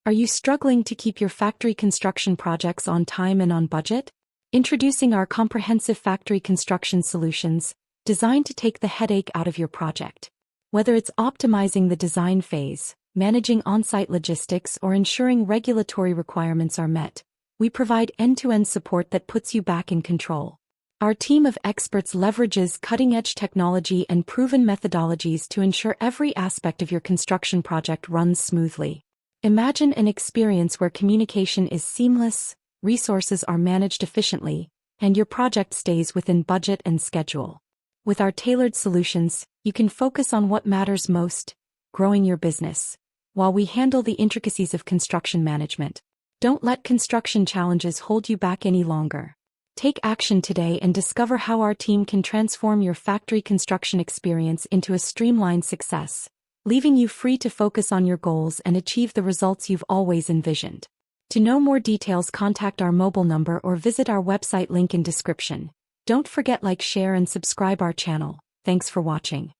Are you struggling to keep your factory construction projects on time and on budget? Introducing our comprehensive factory construction solutions, designed to take the headache out of your project. Whether it's optimizing the design phase, managing on-site logistics, or ensuring regulatory requirements are met, we provide end-to-end support that puts you back in control. Our team of experts leverages cutting-edge technology and proven methodologies to ensure every aspect of your construction project runs smoothly. Imagine an experience where communication is seamless, resources are managed efficiently, and your project stays within budget and schedule. With our tailored solutions, you can focus on what matters most, growing your business, while we handle the intricacies of construction management. Don't let construction challenges hold you back any longer. Take action today and discover how our team can transform your factory construction experience into a streamlined success, leaving you free to focus on your goals and achieve the results you've always envisioned. To know more details, contact our mobile number or visit our website link in description. Don't forget like, share and subscribe our channel. Thanks for watching.